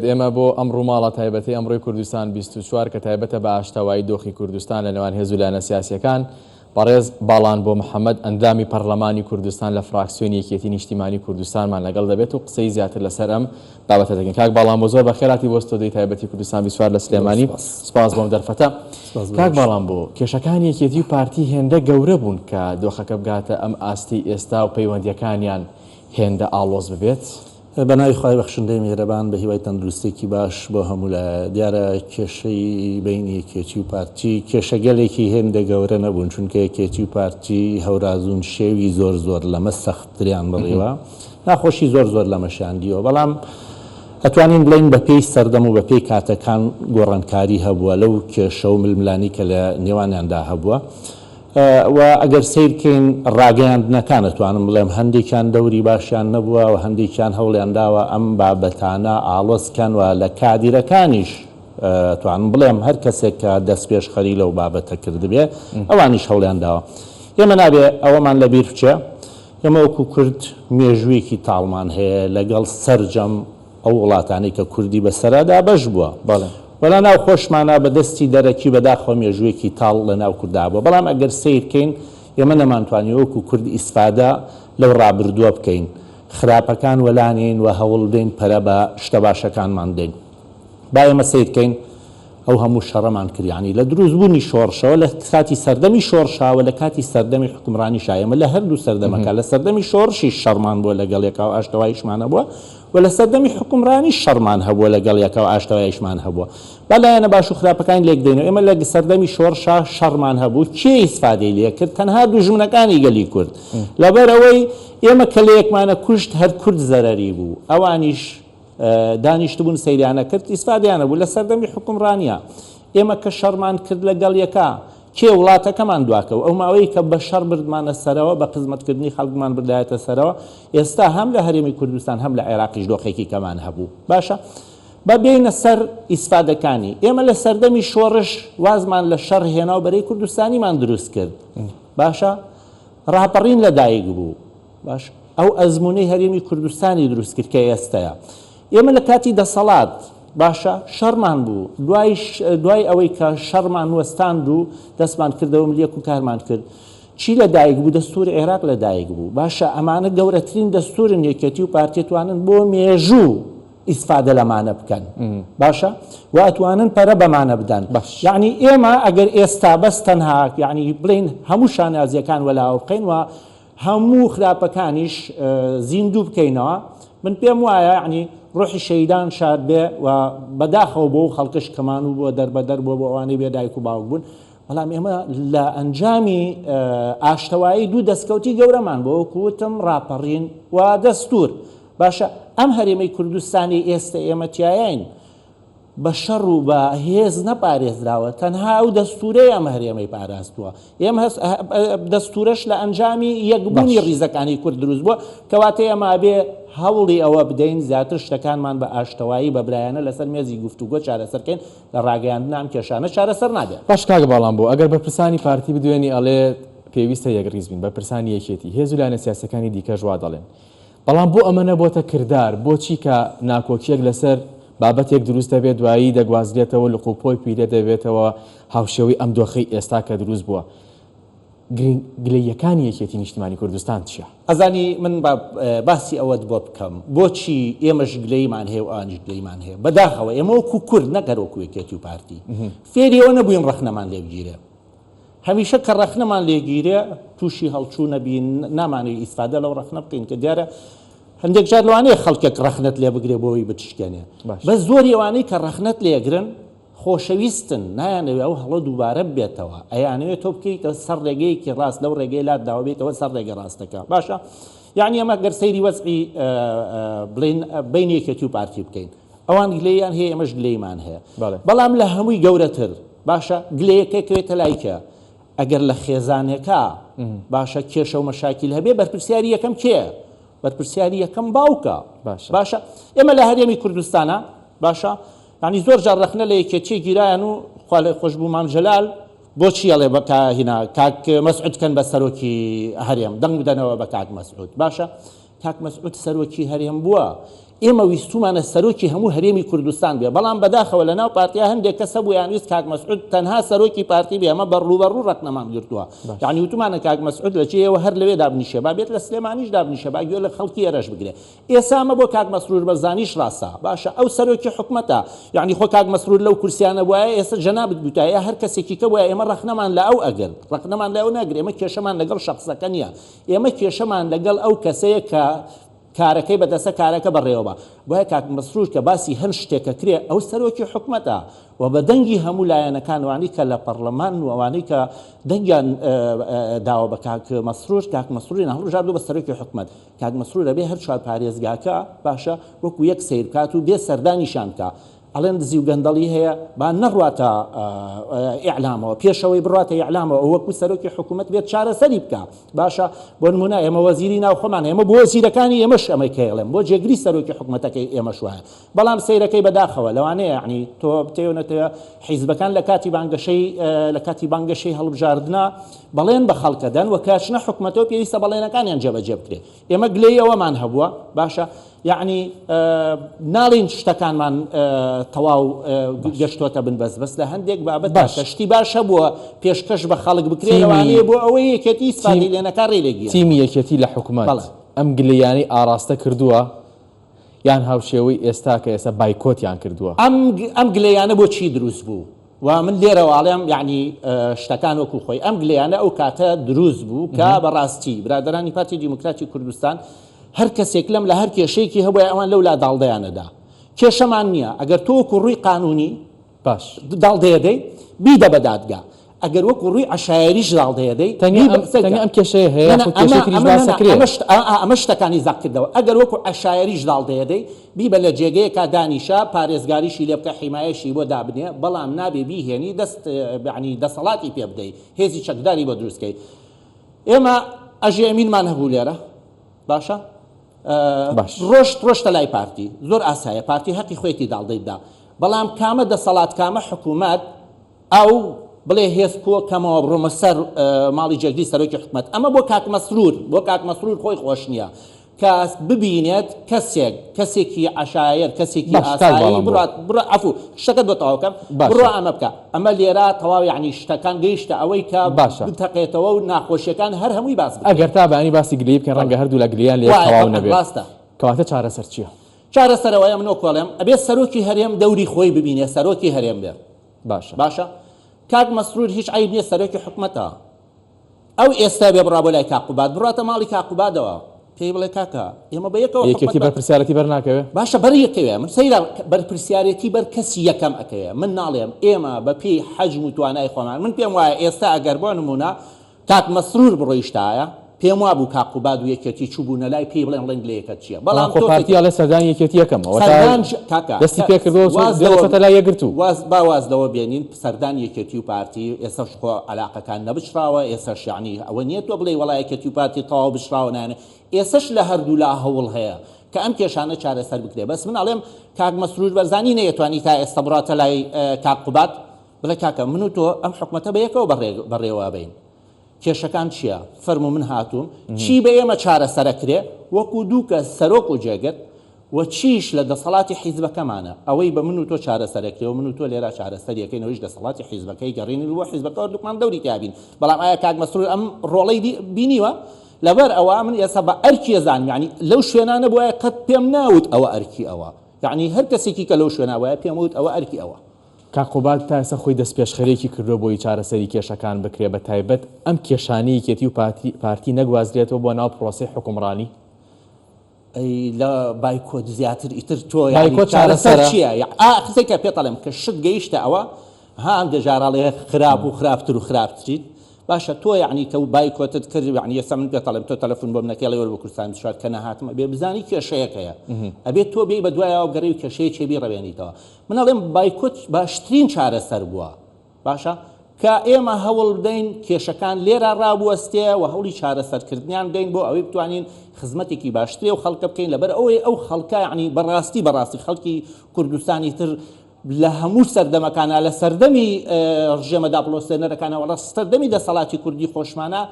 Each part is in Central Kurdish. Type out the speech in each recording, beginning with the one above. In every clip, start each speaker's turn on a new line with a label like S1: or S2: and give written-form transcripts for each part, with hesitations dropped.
S1: ئێمە بۆ ئەمڕۆ ماڵە تایبەتی ئەمڕۆی کوردستان 24 کە تایبەتە بە ئاشتەوایی دۆخی کوردستان لە نێوان هێز و لایەنە سیاسیەکان بەڕێز باڵان بۆ محەممەد ئەندامی پەرلەمانی کوردستان لە فراکسیۆنی یەکێتی نیشتیمانی کوردستانمان لەگەڵ دەبێت و قسەی زیاتر لەسەر ئەم بابەتە دەکەین. کاک باڵان بۆ زۆر بەخێراتی بۆ ستۆدیۆی تایبەتی کوردستان 24 لە سلێمانی سپاس بۆم دەرفەتە. کاک باڵان بۆ کێشەکانی یەکێتی و پارتی هێندە گەورە بوون کە دۆخەکە بگاتە ئەم ئاستی ئێستا و پەیوەندیەکانیان هێندە ئاڵۆز ببێت.
S2: بەناوی خوای بەخشندەی میهرەبان بە هیوای تەندروستێکی باش بۆ هەموو لە دیارە کێشەی بینی یەکێتی و پارتی کێشەگەلێکی هێندە گەورە نەبوون، چونکە یەکێتی و پارتی هەورازوون شێوی زۆر لەمە سەختتریان بڕیوە، ناخۆشی زۆر لەمەشیان دیوە، بەڵام ئەتوانین بڵین بە پێی سەردەم و بە پێی کاتەکان گۆڕانکاری هەبووە لەو کێشە و ململانی کە لە نێوانیاندا هەبووە و ئەگەر سیرکەین ڕاگەیاندنەکان ئەتوانم بڵێم هەندێکیان دەوری باشیان نەبووە و هەندێکیان هەوڵیان داوە ئەم بابەتانە ئاڵۆزکەن و لە کادیرەکانیش توانم بڵێم هەر کەسێک کە دەست پێشخەری لەو بابەتە کردبێ ئەوانیش هەوڵیان داوە. ئێمە نابێ ئەوەمان لەبیر بچێ، ئێمە وەکو کورد مێژوویەکی تاڵمان هەیە لەگەڵ سەرجەم ئەو وڵاتانی کە کوردی بەسەرادا بەش بووە، وەلا ناو خۆشمانە بە دەستی دەرەکی بەداخۆ مێژوویەکی تاڵ لە ناو کووردا بووە، بەڵام ئەگەر سیرکەین ئێمە نەمانتوانی وەکو کورد ئیسفادا لەو ڕابردووە بکەین، خراپەکان وەلانین و هەوڵ دێن پەرە بە شتە باشەکانمان دێن. با ئێمە سیرکەین ئەو هەموو شەڕەمان کردیانی لە دروستبوونی شۆڕشەوە لە کاتی سەردەمی شۆڕشاوە لە کاتی سەردەمی حکومڕانی شایەمە لە هەردوو سەردەمەکە لە سەردەمی شۆڕشی شەڕمان بووە لەگەڵ یەکەوە ئاشتەواییشمانە بووە و لە سەردەمی حکومڕانی شەڕمان هەبووە لەگەڵ یەکەوە ئاشتەواییشمان هەبووە. بەلایەنە باش و خراپەکانی لێک دێنەوە. ئێمە لە سەردەمی شۆڕشا شەڕمان هەبوو، کێ ئیسفادەی لێ کرد؟ تەنها دوژمنەکانی گەلی کورد، لەبەرەوەی ئێمە کە لە یەکمانە کوشت هەر کورد زەرەری بوو، ئەوانیش دانیشتبوون سەیرانە کرد ئیسفادیانە بوو. لە سەردەمی حکومڕانیە ئێمە کە شەڕمان کرد لەگەڵ یەکە کێ وڵاتەکەمان دواکەوە، ئەو ماوەی کە بە شەڕ بردمانە سەرەوە بە خزمەتکردنی خەڵکمان بردایەتە سەرەوە، ئێستا هەم لە هەرێمی کوردستان هەم لە عێراقیش دۆخێکی کەمان هەبوو. باشە بە بێنە سەر ئیسفادەکانی ئێمە لە سەردەمی شۆڕش وازمان لە شەڕ هێنا و بەرەی کوردستانیمان دروست کرد. باشە ڕاپەڕین لەدایک بوو، باش ئەو ئەزمونەی هەرێمی کوردستانی دروست کرد کە ئێستەیە. ئێمە لە کاتی دەسەڵات باشە شەڕمان بوو، دوای ئەوەی کە شەڕمان وەستاند و دەستمان کردەوە ملیەک و کارمان کرد، چی لەدایک بوو؟ دەستوری عێراق لەدایک بوو. باشە ئەمانە گەورەترین دەستورن یەکێتی و پارتی توانن بۆ مێژوو ئیسفادە لەمانە بکەن، باشە و ئەتوانن پەرە بەمانە بدەن. یعنی ئێمە ئەگەر ئێستا بەس تەنها یعنی بڵین هەموو شانازیەکان وەلاوە بقین و هەموو خراپەکانیش زیندوو بکەینەوە، من پێم وایە یعنی ڕۆحی شەیدان شاد بێ و بەداخەوە بۆ خەڵکش کەمان و بۆ دەربەدەر بۆ ئەوانەی بێدایک و باوک بوون. بەڵام ئێمە لە ئەنجامی ئاشتەوایی دوو دەستکەوتی گەورەمان بۆ وەکوتم ڕاپەڕین و دەستور. باشە ئەم هەرێمەی کوردستانی ئێستا ئێمە تایین بە شەڕ و بە هێز نەپارێزراوە، تەنها ئەو دەستورەی ئەم هەرێمەی پاراستووە. ئێمە دەستورەش لە ئەنجامی یەکبوونی ڕیزەکانی کورد دروست بووە، کەواتە ئەمە بێ هەوڵی ئەوە بدەین زیاتر شتەکانمان بە ئاشتەوایی بە برایانە لەسەر مێزی گفتوگۆ چارەسەرکەین، لە ڕاگەیاندن ئەم کێشانە چارەسەر نابێت.
S1: باش کاک باڵان بۆ ئەگەر بەرپرسانی پارتی بدوێنی ئەڵێ پێویستە یەکڕیز بین بەرپرسانی یەکێتی هێز و لایەنە سیاسەکانی دیکەش وا دەڵێن، بەڵام بۆ ئەمە نەبووەتە کردار، بۆچی کە ناکۆکیەک لەسەر بابەتێک دروست دەبێت دوایی دەگوازرێتەوە لە قوپۆی پیرە دەبێتەوە هاوشێوەی ئەم دۆخەی ئێستا کە دروست بووە. گلەیەکانی یەکێتی نیشتیمانی کوردستان چیە؟ ئەزانی
S2: من باسی ئەوەت بۆ بکەم بۆچی ئێمەش گلەیمان هەیە و ئانیش گلەیمان هەیە. بەداخەوە ئێمە وەکو کورد نەگەر وەکو یەکێتی و پارتی فێری ئەوە نەبووین ڕەخنەمان لێبگیرێ. هەمیشە کە ڕەخنەمان لێگیرێ تووشی هەڵچوو نەبین، نامانەوێت ئیسفادە لەو ڕەخنە بکەین کە دیارە هەندێک جار لەوانەیە خەڵکێک ڕەخنەت لێ بگرێ بۆەوەی بتشکێنێ. بە زۆری ئەوانەی کە ڕەخنەت لێگرن خۆشەویستن، نایانەوێت ئەو هەڵە دووبارە بێتەوە، ئەیانەوێت تۆ بکەیتەوە سەر ڕێگەیەکی ڕاست لەو ڕێگەی لات داوا بێتەوە سەر ڕێگە ڕاستەکە. باشە یعنی ئەمە گەر سەیری وەزعی بڵێن بین یەکێتی و پارتی بکەین، ئەوان گلەیان هەیە ئێمەش گلەیمان هەیە، بەڵام لە هەمووی گەورەتر باشە گلەیەکەکەوێتە لایکە ئەگەر لە خێزانێکە باشە کێشە و مەشاکیل هەبێ بەرپرسیاری یەکەم کێ؟ بەرپرسیاری یەکەم باوکە. باشە ئێمە لە هەرێمی کوردستانە باشە ینی زۆر جار ڕەخنە لە یەکێتی گیرایان و خوا خۆشببوو مام جەلال بۆچی ئەڵێ بە هینا کاک مەسعود کەن بە سەرۆکی هەرێم دەنگ بدەنەوە بە کاک مەسعود. باشە کاک مەسعود سەرۆکی هەرێم بووە، ئێمە ویستومانە سەرۆکی هەموو هەرێمی کوردستان بێ بەڵام بەداخەوە لە ناو پارتیا هەندێک کەسە بوویان ویست کاک مەسعود تەنها سەرۆکی پارتی بێ ئەمە بەڕوبەڕوو ڕەقنەمان گرتووە یعنی وتمانە کاک مەسعود لە چێەوە هەر لەوێ دابنیشێ با بێت لە سلێمانیش دابنیشە با گوێ لە خەڵکی ئێرەش بگرێ ئێستا ئەمە بۆ کاک مەسرور بەرزانیش ڕاستە باشە ئەو سەرۆکی حکومەتە یعنی خۆ کاک مەسرور لەو کورسیانە وایە ئێستا جەنابەت بوتایە هەر کەسێکی کە وایە ئێمە ڕەخنەمان لە ئەو ئەگەر ڕەخنەمان لە ئەو ناگرێ ئێمە کێشەمان لەگەڵ شەخسەکە نییە ئێمە کێشەمان لەگەڵ ئەو کەسەیە کە کارەکەی بەدەستە کارەکە بەڕێوەبە وایە کاک مەسرور کە باسی هەر شتێکە کرێ ئەو سەرۆکی حکومەتە و بە دەنگی هەموو لایەنەکان وانی کە لە پەرلەمان و ئەوانەی کە دەنگیان داوە بە کاک مەسرور کاک مەسروری هەڵبژار بوو بە سەرۆکی حکومەت کاک مەسرور دەبێ هەر چوار پارێزگاکە باشە وەکو یەک سیر بکات و بێ سەردانیشان بکە ئەڵێن دزی و گەندەڵی هەیە با نەڕواتە ئیعلامەوە پێشەوەی بڕاتە ئیعلامەوە وەکو سەرۆکی حکومەت بێت چارەسەری بکە باشە بۆ نمونە ئێمە وەزیری ناو خۆمان ئێمە بۆ وەزیرەکانی ئێمەش ئەمەی کێڵێم بۆ جێگری سەرۆکی حکومەتەکەی ئێمە شوایە بەڵام سەیرەکەی بەداخەوە لەوانەیە یعنی تۆ بتێونەتەوە حیزبەکان لە کاتی بانگەشەی هەڵبژاردنا بەڵێن بە خەڵکەدەن و کاچنە حکومەتەوە پێویستە بەڵێنەکانیان جێبەجێ بکرێ ئێمە گلەی ئەوەمان هەبووە باشە یعنی ناڵین شتەکانمان تەواو گەشتۆتە بن بەس لە هەندێک بابەت کەشتی باشە بووە پێشکەش بە خەڵک بکرێنەوەیە بۆ ئەوەی یەکێتی ئیسپادی لێنەکە ڕێلێگیە
S1: تیمی یەکێتی لە حکومەت ئەم گلەیانەی ئاراستە کردووە یان هاوشێوەی ئێستا کە ئێستا بایکۆتیان کردووە
S2: ئەم گلەیانە بۆ چی دروست بوو و من لێرەواڵێم یعنی شتەکان وەکو خۆی ئەم گلەیانە ئەو کاتە دروست بوو کە بەڕاستی برادرانی پارتی دیموکراتی کوردستان هەر کەسێک لەم لە هەر کێشەیەکی هەبووە ئەوان لەولا داڵدەیانەدا کێشەمان نییە ئەگەر تۆ وەکو ڕووی قانونی
S1: باش
S2: داڵدەیەدەی بیدە بە دادگا ئەگەر وەکو ڕووی عەشایریش داڵدەیەدەی
S1: ئەم کێشەیە هەیە
S2: ئەمە شتەکانی زاق کردەوە ئەگەر وەکو عەشایریش داڵدەیەدەی بیبە لە جێگەیەکا دانیشە پارێزگاریشی لێ بکە حیمایەشی بۆ دابنێ بەڵام نابێ بیهێنی یعنی دەسەڵاتی پێ بدەی هێزی چەکداری بۆ دروستکەی ئێمە ئەژێمینمان هەبوو لێرە باشە ڕۆشتە لای پارتی زۆر ئاسایە پارتی حەقی خۆیەتی داڵدەیدا بەڵام کامە دەسەڵات کامە حکوومەت ئەو بڵێ هێزکۆ کەمەوە بڕۆمە سەر ماڵی جێگری سەرۆکی حکومەت ئەمە بۆ کاک مەسرور خۆی خۆش نییە کە ببینێت کەسێکی عەشایر کەسێکی ئاسایی بڕە عەفو شتەکەت بۆ تەواوکەم بڕۆ ئەمە بکە ئەمە لێرە تەواو یعنی شتەکان گەیشتە ئەوەی کە بتەقێتەوە و ناخۆشیەکان هەر هەمووی باس بکەن
S1: ئەگەر تا بەیانی باسی گلەی بکەن ڕەنگە هەردوو لە گلیان لێ تەواو نەبێت
S2: ڕاستە
S1: کەواتە چارەسەر چییە
S2: چارەسەرەوەیە من کۆڵێم ئەبێت سەرۆکی هەرێم دەوری خۆی ببینێ سەرۆکی هەرێم بێت باشە کاک مەسرور هیچ عیب نییە سەرۆکی حکومەتە ئەو ئێستا بێ بڕا بۆ لای کاقوبات بڕاتە ماڵی کاقوباتەوە پێی بڵێ کاکە ئێمە بە
S1: یەکێتی بەرپرسیارەتی بەرناکەوێت
S2: باشە بەر یەکەوێ من سەیرا بەرپرسیارەتی بەر کەسی یەکەم ئەکەوێ من ناڵێم ئێمە بە پێی حەجم و توانای خۆمان من پێم وایە ئێستا ئەگەر بۆ نمونە کاک مەسرور بڕۆیشتایە پێم وابوو کاقوبات و یەکێتی چوبوونە لای پێی بڵێن لەنگلەیەکە چییە
S1: بەڵام خۆپارتی ئەڵێ سەردانی یەکێتی یەکەمەوە دەستی پێکردەوە لای یەکگرتوو
S2: باوازدەوە بێنین سەردان یەکێتی و پارتی ئێستاش خۆ عەلاقەکان نەبشراوە ئێستاش یعنی ئەوە نییە تۆ بڵێ وەڵای یەکێتی و پارتی تەواو بشراوە نانە ئێستاش لە هەردوو لا هەوڵ هەیە کە ئەم کێشانە چارەسەر بکرێ بەس من ئەڵێم کاک مەسرور بەرزانی نەیەتوانی تا ئێستا بڕاتە لای کاقوبات بڵێ کاکە من و تۆ ئەم حکومەتە بە یەکەوە بەڕێوە بین کێشەکان چییە فەرمو من هاتووم چی بە ئێمە چارەسەرەکرێ وەکو دوو کە سەرۆک و جێگەت و چیش لە دەسەڵاتی حیزبەکەمانە ئەوەی بە من و تۆ چارەسەرەکرێ و من و تۆ لێرە چارەسەریەکەینەوەش دەسەڵاتی حیزبەکەی گەڕێنی وە حیزبەکە دوکمان دەوری تیابین بەڵام ئایا کاک مەسرور ئەم ڕۆڵەی بینیوە لەبەر ئەوە من ئێستا بە ئەرکی ئەزانم یعنی لەو شوێنانە بۆیە قەت پێم ناوت ئەوە ئەرکی ئەوە یعنی هەر کەسێکی کە لەو شوێنە وایە پێم وت ئەوە ئەرکی ئەوە
S1: کاقوبات تا ئێستا خۆی دەست پێشخەرێکی کردو بۆی چارەسەری کێشەکان بکرێ بە تایبەت ئەم کێشانەی یەکێتی و پارتی نەگوازرێتەوە بۆ ناو پرۆسەی حکومڕانی
S2: لە بایکۆت زیاتر ئیتر تۆ چارەسەر چییە قسەیکە پێتەڵێم کە شت گەیشتە ئەوە هەم دەژاراڵێ خراپ و خراپتر و خراپتریت باشە تۆ یعنی کە بایکۆتت کرد یعنی ئێستا من پێتەڵێم تۆ تەلەفۆن بۆ منەکەڵی وەرە بە کوردستان بشوات کە نەهاتمە بێ بزانی کێشەیەکەیە ئەبێت تۆ بێی بە دوایەوە گەڕی و کێشەیە چێبی ڕەوێنیتەوە من ئەڵێم بایکۆت باشترین چارەسەر بووە باشە کە ئێمە هەوڵ بدەین کێشەکان لێرە ڕابوەستێ و هەوڵی چارەسەرکردنیان بدەین بۆ ئەوەی بتوانین خزمەتێکی باشترێ و خەڵکە بکەین لەبەر ئەو خەڵکە یعنی بەڕاستی خەڵکی کوردستانی تر لە هەموو سەردەمەکانە لە سەردەمی ڕژێمە داپڵۆسێنەرەکانەوە لە سەردەمی دەسەڵاتی کوردی خۆشمانە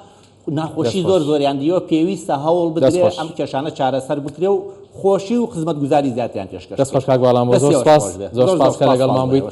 S2: ناخۆشی زۆریان دیوە پێویستە هەوڵ بدرێ ئەم کێشانە چارەسەر بکرێ و خۆشی و خزمەتگوزاری زیاتیان پێشکەش
S1: دەست خۆش کاک باڵام بۆ زۆر سپاس زۆر سپاس کە لەگەڵمان بوویت.